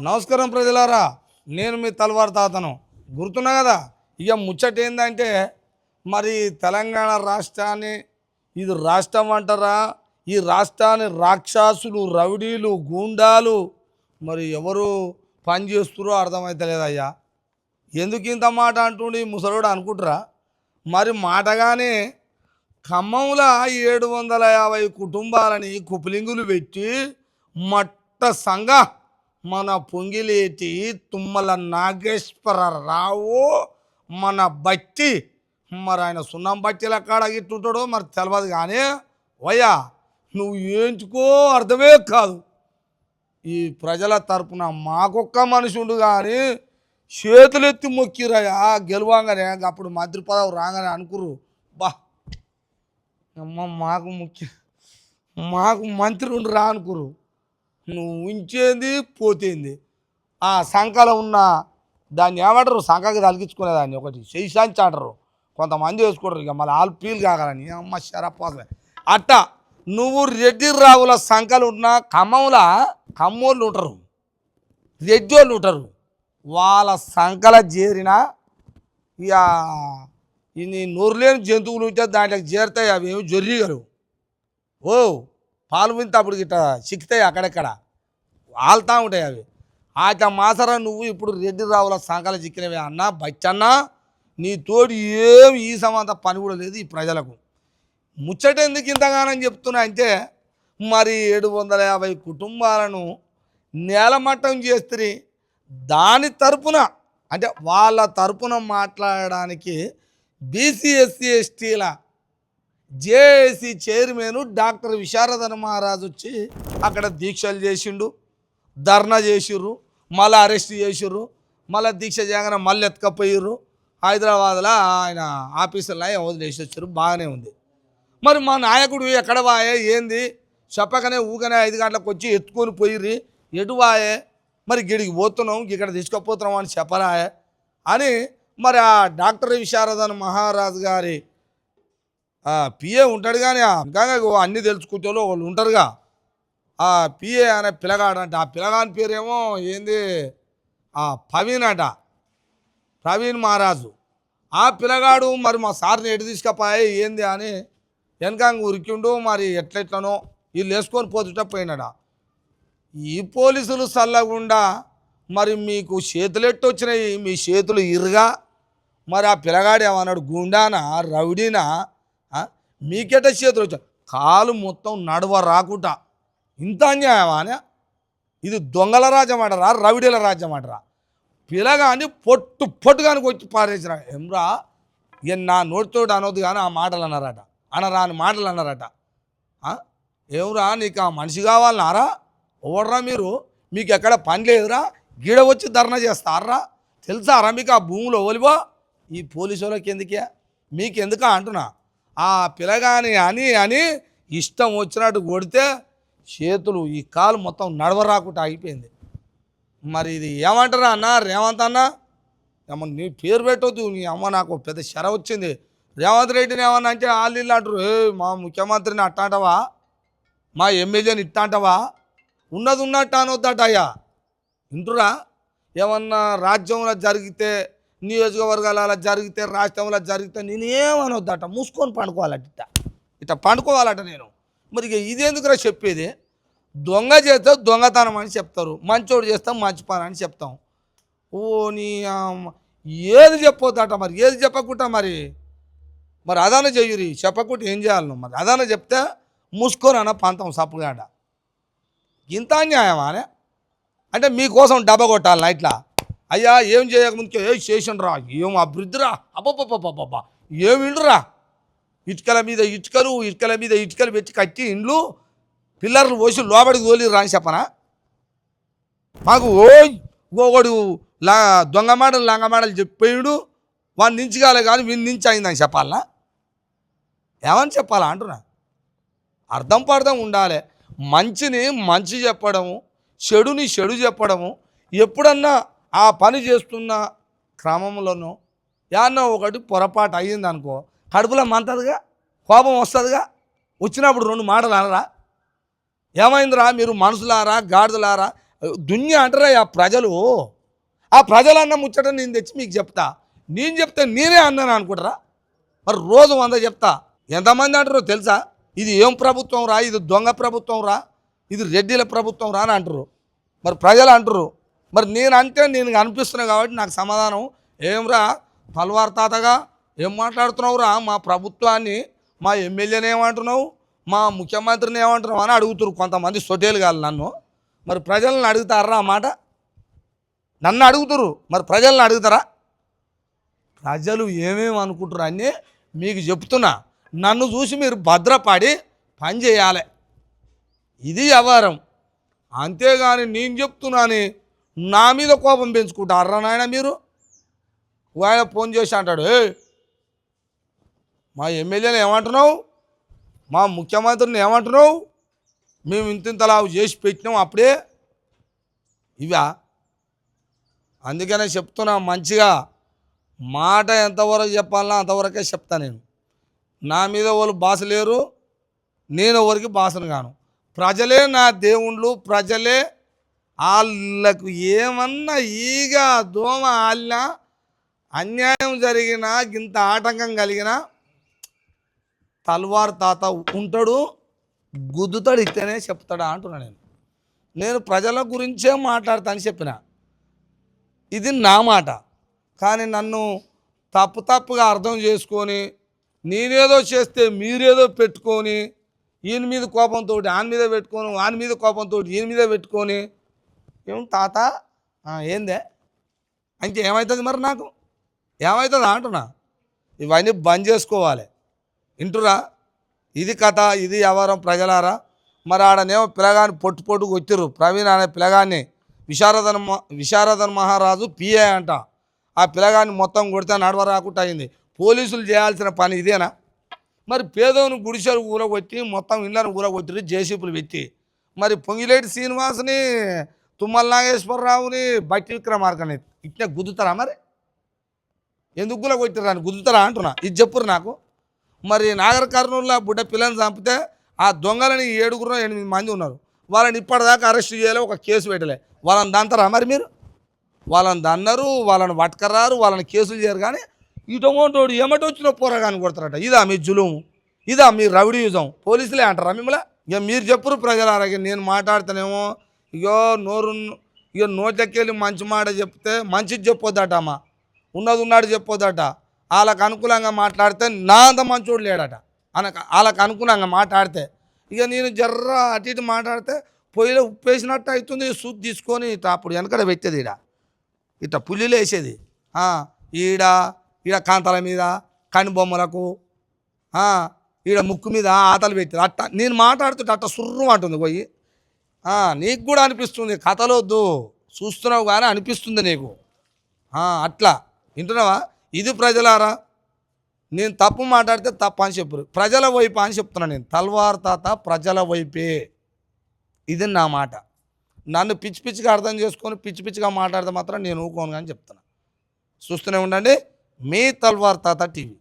నమస్కారం ప్రజలారా, నేను మీ తలవారు తాతను. గుర్తున్నా కదా. ఇక ముచ్చట ఏంటంటే, మరి తెలంగాణ రాష్ట్రాన్ని ఇది రాష్ట్రం అంటారా? ఈ రాష్ట్రాన్ని రాక్షసులు, రౌడీలు, గూండాలు మరి ఎవరు పని చేస్తురో అర్థమవుతలేదయ్యా. ఎందుకు ఇంత మాట అంటుండి ముసలోడు అనుకుంటారా? మరి మాటగానే ఖమ్మంలో 750 కుటుంబాలని కుప్లింగులు పెట్టి మట్ట సంఘ మన పొంగిలేటి తుమ్మల నాగేశ్వరరావు మన బట్టి మరి ఆయన సున్నం బట్టీల కాడ గిట్టుంటాడో మరి తెలియదు. కానీ వయ్యా నువ్వు ఏంచుకో అర్థమే కాదు. ఈ ప్రజల తరపున మాకొక్క మనిషి ఉండు కానీ చేతులెత్తి మొక్కిరయా గెలవంగానే. అప్పుడు మంత్రి పదవి రాగానే అనుకురు, బా అమ్మ మాకు మంత్రి ఉండు రా అనుకురు. నువ్వు ఉంచేది పోతేంది. ఆ సంఖలో ఉన్న దాన్ని ఏమంటారు, సంఖకి తలిగించుకునేదాన్ని ఒకటి శైశాంచి అంటారు, కొంతమంది వేసుకుంటారు. ఇక మళ్ళీ ఆలు పీలు కాగలని అమ్మ శరపోసలే అట్టా. నువ్వు రెడ్డి రావుల సంఖలు ఉన్న ఖమ్మోళ్ళు ఉంటారు, రెడ్డి వాళ్ళు ఉంటారు. వాళ్ళ సంఖల చేరిన ఇక ఇన్ని నోరులేని జంతువులు ఉంటే దాంట్లోకి చేరుతాయి. అవి ఏమి జొర్రిగలు ఓ పాలు వింత అప్పుడు గిట్ట చిక్కుతాయి, అక్కడెక్కడ వాళ్తా ఉంటాయి అవి. ఆట మాసరా నువ్వు ఇప్పుడు రెడ్డి రావుల సంఖల చిక్కినవి అన్నా బచ్చన్నా, నీ తోడు ఏమి ఈ సమంత పని కూడా లేదు ఈ ప్రజలకు. ముచ్చట ఎందుకు ఇంతగానని చెప్తున్నా అంటే, మరి 750 కుటుంబాలను నేలమట్టం చేస్తే దాని తరపున అంటే వాళ్ళ తరపున మాట్లాడడానికి బీసీ ఎస్సీ ఎస్టీల JAC chairman doctor Visharadan Maharaj వచ్చి అక్కడ దీక్షలు చేసిండు, ధర్నా చేసిర్రు, మళ్ళీ అరెస్ట్ చేసిర్రు, మళ్ళీ దీక్ష చేయగానే మళ్ళీ ఎత్తుకపోయిర్రు. హైదరాబాద్లో ఆయన ఆఫీసులో వదిలేసి వచ్చారు. బాగానే ఉంది. మరి మా నాయకుడు ఎక్కడ వాయే ఏంది చెప్పకనే ఊకనే 5 గంటలకు వచ్చి ఎత్తుకొని పోయిర్రి, ఎటు వాయే మరి గిడికి పోతున్నాం ఇక్కడ తీసుకుపోతున్నాం అని చెప్పరాయే అని మరి ఆ డాక్టర్ విశారదన్ మహారాజ్ గారి పిఏ ఉంటాడు. కానీ ఇంకా అన్నీ తెలుసుకుంటే వాళ్ళు ఉంటారుగా. ఆ పిఏ అనే పిల్లగాడంట, ఆ పిల్లగాని పేరేమో ఏంది ప్రవీణ్ అట, ప్రవీణ్ మహారాజు. ఆ పిల్లగాడు మరి మా సార్ని ఎటు తీసుకపోయా ఏంది అని వెనకంగా ఉరికిండు. మరి ఎట్లెట్లనో వీళ్ళు వేసుకొని పోతుంటే పోయినాడా. ఈ పోలీసులు చల్లగుండా మరి మీకు చేతులు ఎట్టు వచ్చినాయి, మీ చేతులు ఇరుగా. మరి ఆ పిల్లగాడు ఏమన్నాడు, గుండానా రౌడీనా, మీకెట చేతులు వచ్చా కాలు మొత్తం నడవ రాకుండా ఇంత అన్యాయమా అని. ఇది దొంగల రాజ్యం అంటారా, రౌడీల రాజ్యం అంటారా? పిల్లగాని పొట్టుగాని వచ్చి పారేసిరా. ఏమ్రా ఇక నా నోటితోటి అనొద్దు కానీ ఆ మాటలు అన్నారట, అనరాని మాటలు అన్నారట. ఏమ్రా నీకు ఆ మనిషి కావాలన్నారా, ఓడరా మీరు, మీకు ఎక్కడ పని లేదురా, గీడ వచ్చి ధర్నా చేస్తారా, తెలుసారా మీకు ఆ భూమిలో ఓలివో. ఈ పోలీసు వాళ్ళకి ఎందుకే మీకు ఎందుకా అంటున్నా. ఆ పిల్లగాని అని ఇష్టం వచ్చినట్టు కొడితే చేతులు ఈ కాలు మొత్తం నడవరాకుండా అయిపోయింది. మరి ఇది ఏమంటారా అన్న రేవంత్ అన్న, ఏమన్నా నీ పేరు పెట్టవద్దు, నీ అమ్మ నాకు పెద్ద శర వచ్చింది. రేవంత్ రెడ్డిని ఏమన్నా అంటే వాళ్ళు ఇల్లు అంటారు, మా ముఖ్యమంత్రిని అట్ట అంటావా, మా ఎమ్మెల్యేని ఇట్ట అంటావా, ఉన్నది ఉన్నట్టు అనొద్దట. అయ్యా ఇంటురా, ఏమన్నా రాజ్యంలో జరిగితే, నియోజకవర్గాల జరిగితే, రాష్ట్రంలో జరిగితే నేనేమనొద్దట, మూసుకొని పండుకోవాలట, ఇట్లా పండుకోవాలట నేను. మరి ఇక ఇదేందుకురా చెప్పేది. దొంగ చేస్తే దొంగతనం అని చెప్తారు, మంచోడు చేస్తాం మంచి పని అని చెప్తాం. ఓ నీ ఏది చెప్పొద్దట. మరి ఏది చెప్పకుండా మరి అదాన చెయ్యురి, చెప్పకుండా ఏం చేయాలి నువ్వు? మరి అదాన చెప్తే మూసుకొని అన్న పంతం సప్పుగాడ. ఇంత అన్యాయమా అంటే మీకోసం డబ్బా కొట్టాలన్నా ఇట్లా? అయ్యా ఏం చేయకముందుకే చేసిండ్రా, ఏం అభివృద్ధిరా, అబ్బబ్బబ్బబ్బబ్బా ఏమి ఇండ్రురా, ఇటుకల మీద ఇటుకలు పెట్టి కట్టి ఇండ్లు పిల్లర్లు పోసి లోబడికి తోలిరా అని చెప్పనా? మాకు ఒకడు దొంగ మాటలు లంగ మాటలు చెప్పేయుడు, వాడిని నించగాలే కానీ వీడిని నుంచి అయిందని చెప్పాలనా? ఏమని చెప్పాలా అంటున్నా. అర్థం పర్థం ఉండాలి. మంచిని మంచి చెప్పడము, చెడుని చెడు చెప్పడము. ఎప్పుడన్నా ఆ పని చేస్తున్న క్రమంలోనూ ఏమన్నా ఒకటి పొరపాటు అయ్యింది అనుకో, కడుపులో మంటదిగా, కోపం వస్తుందిగా. వచ్చినప్పుడు 2 మాటలు అనరా, ఏమైందిరా మీరు మనుషులారా గాడిదలారా, దున్య అంటారా ఆ ప్రజలు, ఆ ప్రజలు అన్న ముచ్చట నేను తెచ్చి మీకు చెప్తా. నేను చెప్తే నేనే అన్నాను అనుకుంటారా? మరి రోజు 100 చెప్తా. ఎంతమంది అంటారో తెలుసా? ఇది ఏం ప్రభుత్వం రా, ఇది దొంగ ప్రభుత్వం రా, ఇది రెడ్డిల ప్రభుత్వం రా అని అంటారు. మరి ప్రజలు అంటారు. మరి నేను అంటే నేను అనిపిస్తున్నా కాబట్టి నాకు సమాధానం ఏమ్రా పల్వార్ తాతగా ఏం మాట్లాడుతున్నావు రా, మా ప్రభుత్వాన్ని మా ఎమ్మెల్యేని ఏమంటున్నావు, మా ముఖ్యమంత్రిని ఏమంటున్నావు అని అడుగుతారు కొంతమంది సొటేలు కాదు నన్ను. మరి ప్రజలను అడుగుతారా ఆ మాట? నన్ను అడుగుతారు, మరి ప్రజలను అడుగుతారా? ప్రజలు ఏమేమి అనుకుంటారు అని మీకు చెప్తున్నా. నన్ను చూసి మీరు భద్రపడి పని చేయాలి, ఇది వ్యవహారం. అంతేగాని నేను చెప్తున్నాను నా మీద కోపం పెంచుకుంటారా నాయన మీరు? ఆయన ఫోన్ చేసి అంటాడు, మా ఎమ్మెల్యేని ఏమంటున్నావు, మా ముఖ్యమంత్రిని ఏమంటున్నావు, మేము ఇంతలా చేసి పెట్టినాం అప్పుడే. ఇవా అందుకనే చెప్తున్నా మంచిగా మాట ఎంతవరకు చెప్పాలన్నా అంతవరకే చెప్తా. నేను నా మీద వాళ్ళు బాస లేరు, నేను ఎవరికి బాసను గాను. ప్రజలే నా దేవుళ్ళు, ప్రజలే. వాళ్ళకు ఏమన్నా ఈగ దోమ ఆలినా, అన్యాయం జరిగినా, ఇంత ఆటంకం కలిగినా తల్వార్ తాత ఉంటాడు, గుద్దుతాడు, ఇస్తేనే చెప్తాడా అంటున్నా. నేను ప్రజల గురించే మాట్లాడతాను చెప్పిన. ఇది నా మాట. కానీ నన్ను తప్పుగా అర్థం చేసుకొని నేనేదో చేస్తే మీరేదో పెట్టుకొని ఈయన మీద కోపంతో ఆయన మీద పెట్టుకొని, ఆయన మీద కోపంతో ఈయన మీద పెట్టుకొని ఏం తాత ఏందే అంటే ఏమవుతుంది? మరి నాకు ఏమవుతుంది అంటున్నా. ఇవన్నీ బంద్ చేసుకోవాలి. వింటురా? ఇది కథ, ఇది వ్యవహారం ప్రజలారా. మరి ఆడనేమో పిల్లగాన్ని పొట్టుకు వచ్చిర్రు. ప్రవీణ్ అనే పిల్లగాన్ని విశారదన్ మహారాజు పిఏ అంట. ఆ పిల్లగాన్ని మొత్తం కొడితే నడవ రాకుండా అయింది. పోలీసులు చేయాల్సిన పని ఇదేనా? మరి పేదోని గుడిసెలు ఊరగొట్టి మొత్తం ఇళ్ళను ఊరగొట్టి జేసీపీలు పెట్టి, మరి పొంగిలేటి శ్రీనివాసుని, తుమ్మల నాగేశ్వరరావుని, బట్టి విక్రమార్కని ఇట్లా గుద్దుతారా? మరి ఎందుకు గుల కొట్టిరా అని గుద్దుతారా అంటున్నా. ఇది చెప్పురు నాకు. మరి నాగర్ కర్నూలులో బుడ్డ పిల్లని చంపితే ఆ దొంగలని 7-8 మంది ఉన్నారు. వాళ్ళని ఇప్పటిదాకా అరెస్ట్ చేయాలి, ఒక కేసు పెట్టలే. వాళ్ళని దంతారా మరి మీరు? వాళ్ళని దన్నారు, వాళ్ళని పట్టుకరారు, వాళ్ళని కేసులు చేయరు. కానీ ఇటోటోడు ఏమటి వచ్చిన పోరగాని కొడతారట. ఇదా మీ జులుము? ఇదా మీ రౌడీయుజం? పోలీసులే అంటారా మిమ్మల్ని? ఇక మీరు చెప్పురు ప్రజలారా. నేను మాట్లాడుతానేమో ఇగో నోట్లకెళ్ళి మంచి మాట చెప్తే మంచిది చెప్పొద్దట అమ్మ, ఉన్నది ఉన్నాడు చెప్పొద్దట. వాళ్ళకు అనుకూలంగా మాట్లాడితే నా అంత మంచోడు లేడట. వాళ్ళకు అనుకూలంగా మాట్లాడితే ఇక నేను జర్ర అటు ఇటు మాట్లాడితే పొయ్యిలో ఉప్పేసినట్టు అవుతుంది. సూప్ తీసుకొని ఇట్లా అప్పుడు వెనకడ పెట్టేది, ఇట్లా పుల్లిలో వేసేది. ఈడ కాంతాల మీద, కనుబొమ్మలకు, ఈడ ముక్కు మీద ఆతలు పెట్టేది. అట్ట నేను మాట్లాడుతుంటే అట్ట సుర్రు అంటుంది పోయి. నీకు కూడా అనిపిస్తుంది, కథలొద్దు చూస్తున్నావు కానీ అనిపిస్తుంది నీకు. అట్లా వింటున్నావా? ఇది ప్రజలారా. నేను తప్పు మాట్లాడితే తప్పు అని చెప్పరు, ప్రజల వైపు అని చెప్తున్నా. నేను తల్వార్ తాత ప్రజల వైపే, ఇది నా మాట. నన్ను పిచ్చిగా అర్థం చేసుకొని పిచ్చిగా మాట్లాడితే మాత్రం నేను ఊకోను కానీ చెప్తున్నా. చూస్తూనే ఉండండి మీ తల్వార్ తాత టీవీ.